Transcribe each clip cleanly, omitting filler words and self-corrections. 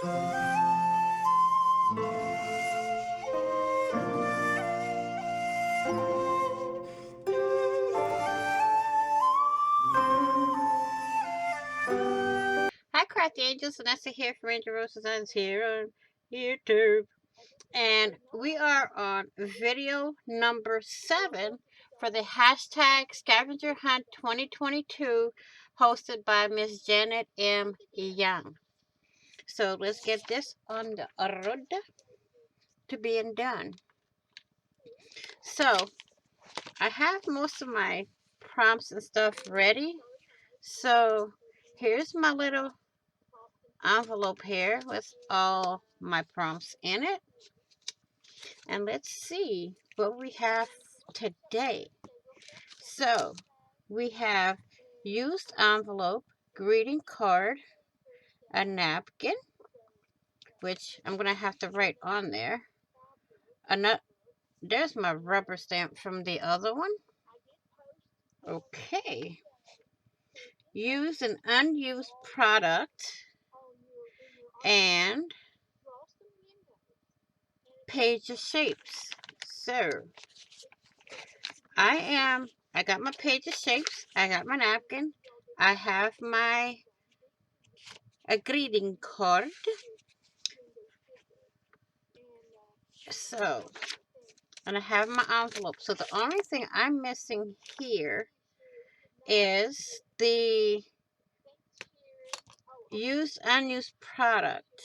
Hi, Crafty Angels. Vanessa here from Angel Rose Designs here on YouTube. And we are on video number 7 for the hashtag Scavenger Hunt 2022 hosted by Miss Janet M. Young. So let's get this on the road to being done. So I have most of my prompts and stuff ready. So here's my little envelope here with all my prompts in it. And let's see what we have today. So we have used envelope, greeting card, a napkin, which I'm going to have to write on there. There's my rubber stamp from the other one. Okay. Use an unused product and page of shapes. So I got my page of shapes. I got my napkin. I have a greeting card. So, and I have my envelope. So the only thing I'm missing here is the unused product.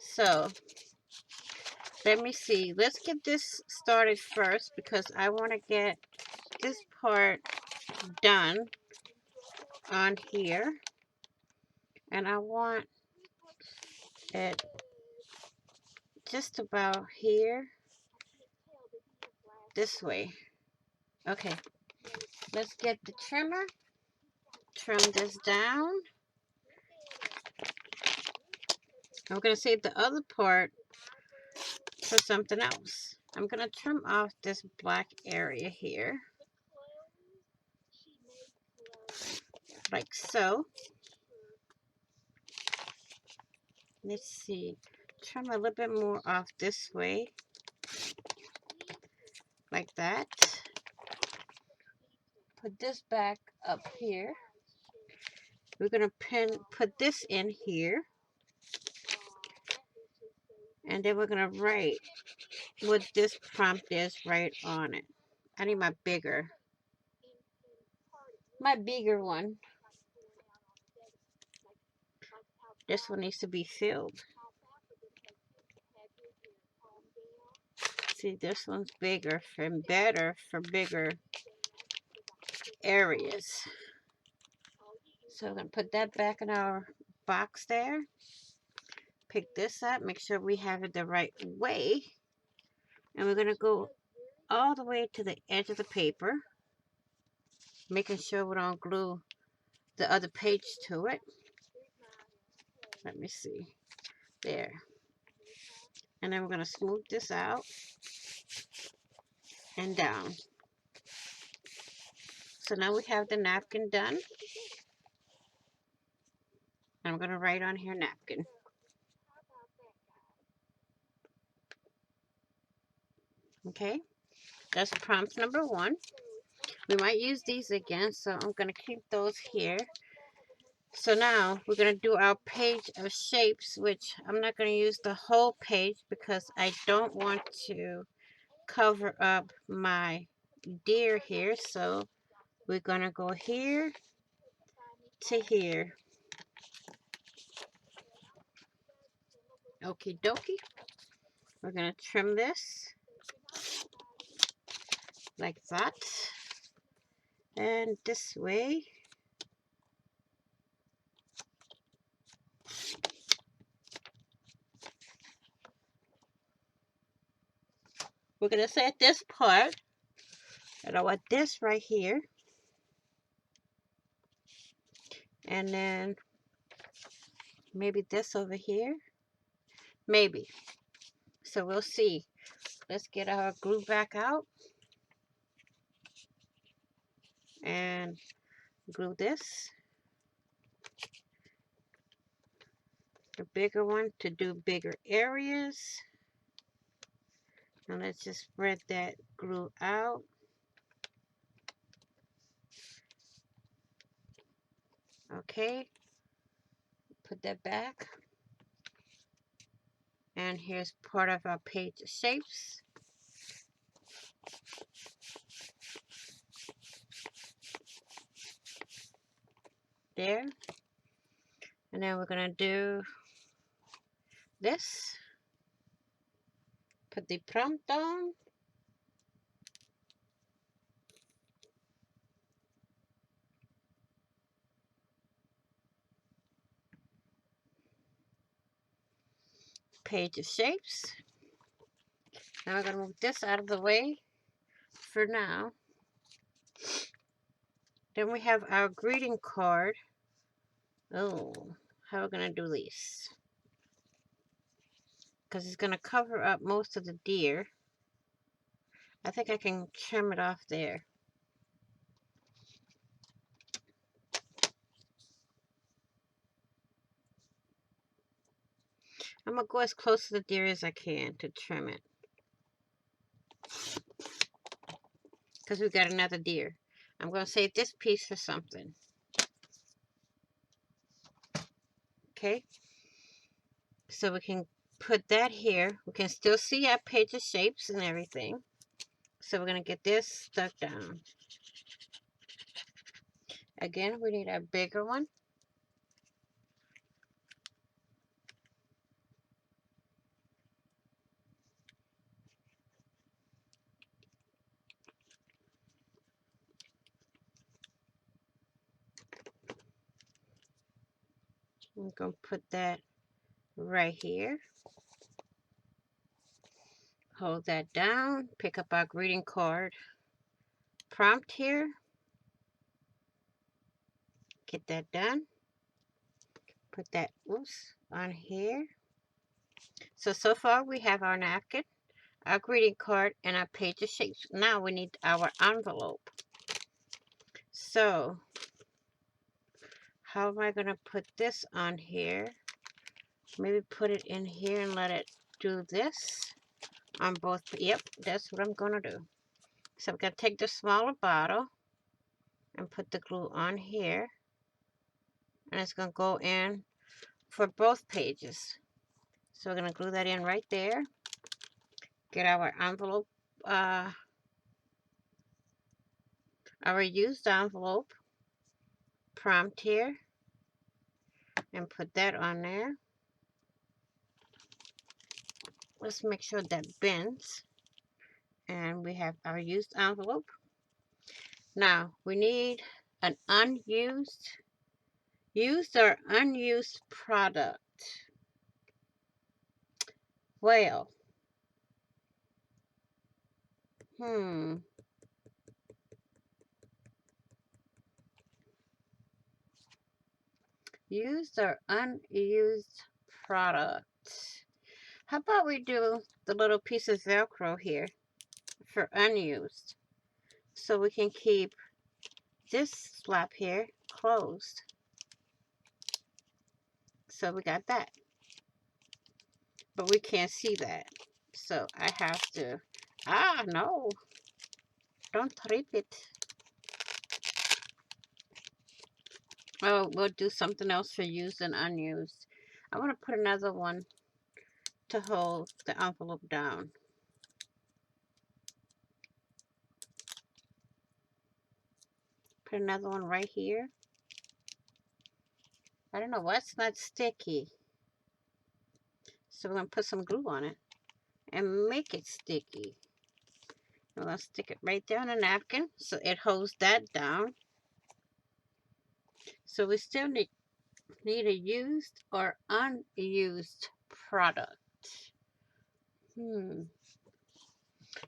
So let me see. Let's get this started first because I want to get this part done on here. And I want it just about here. This way. Okay. Let's get the trimmer. Trim this down. I'm going to save the other part for something else. I'm going to trim off this black area here. Like so. Let's see. Trim a little bit more off this way. Like that. Put this back up here. We're going to put this in here. And then we're going to write what this prompt is right on it. I need my bigger one. This one needs to be filled. See, this one's bigger and better for bigger areas. So I'm going to put that back in our box there. Pick this up, make sure we have it the right way. And we're going to go all the way to the edge of the paper, making sure we don't glue the other page to it. Let me see. There. And then we're going to smooth this out and down. So now we have the napkin done. I'm going to write on here napkin. Okay, that's prompt number 1. We might use these again, so I'm going to keep those here. So now we're going to do our page of shapes, which I'm not going to use the whole page because I don't want to cover up my deer here. So we're going to go here to here. Okie dokie. We're going to trim this like that. And this way. We're going to set this part. And I want this right here. And then maybe this over here. Maybe. So we'll see. Let's get our glue back out. And glue this. a bigger one to do bigger areas. And let's just spread that glue out. Okay, put that back. And here's part of our page of shapes. There. And then we're going to do this. Put the prompt on. Page of shapes. Now we're going to move this out of the way for now. Then we have our greeting card. Oh, how are we going to do this? Because it's going to cover up most of the deer. I think I can trim it off there. I'm going to go as close to the deer as I can to trim it. Because we got another deer. I'm going to save this piece for something. Okay. So we can put that here. We can still see our page of shapes and everything. So we're going to get this stuck down. Again, we need a bigger one. I'm going to put that right here. Hold that down. Pick up our greeting card prompt here. Get that done. Put that on here. So far we have our napkin, our greeting card, and our page of shapes. Now we need our envelope. So how am I going to put this on here? Maybe put it in here and let it do this on both. Yep, that's what I'm going to do. So I'm going to take the smaller bottle and put the glue on here. And it's going to go in for both pages. So we're going to glue that in right there. Get our envelope, our used envelope prompt here. And put that on there. Let's make sure that bends. And we have our used envelope. Now we need an used or unused product. Well, used or unused product. How about we do the little piece of Velcro here for unused, so we can keep this flap here closed. So we got that, but we can't see that, so I have to, no, don't trip it. Oh, we'll do something else for used and unused. I want to put another one to hold the envelope down. Put another one right here. I don't know why it's not sticky. So we're going to put some glue on it and make it sticky. I'm going to stick it right there on a napkin so it holds that down. So we still need a used or unused product.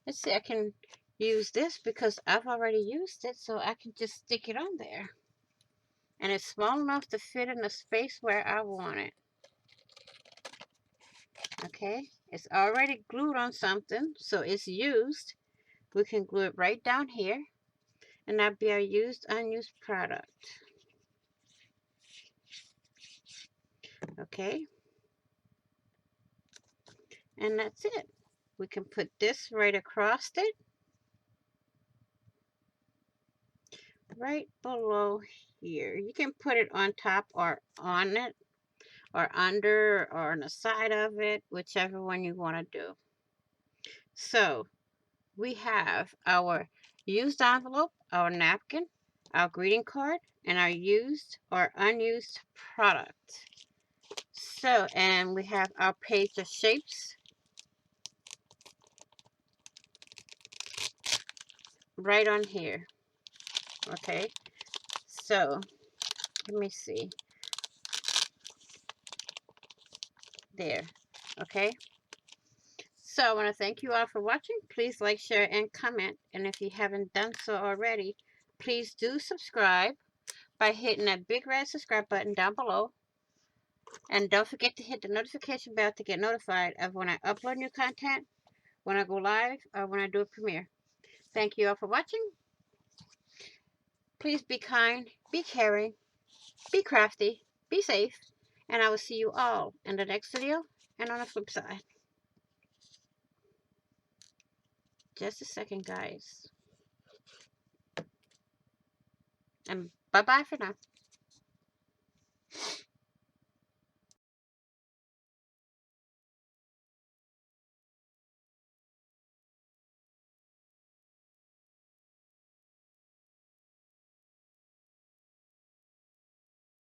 Let's see, I can use this because I've already used it, so I can just stick it on there. And it's small enough to fit in the space where I want it. Okay, it's already glued on something, so it's used. We can glue it right down here, and that'll be our used, unused product. Okay, And that's it. We can put this right across it, right below here. You can put it on top or on it, or under, or on the side of it, whichever one you want to do. So we have our used envelope, our napkin, our greeting card, and our used or unused product. So, and we have our page of shapes right on here. Okay, so let me see. There. Okay. So I want to thank you all for watching. Please like, share, and comment. And if you haven't done so already, please do subscribe by hitting that big red subscribe button down below. And don't forget to hit the notification bell to get notified of when I upload new content, when I go live, or when I do a premiere. Thank you all for watching. Please be kind, be caring, be crafty, be safe, and I will see you all in the next video and on the flip side. Just a second, guys. And bye-bye for now.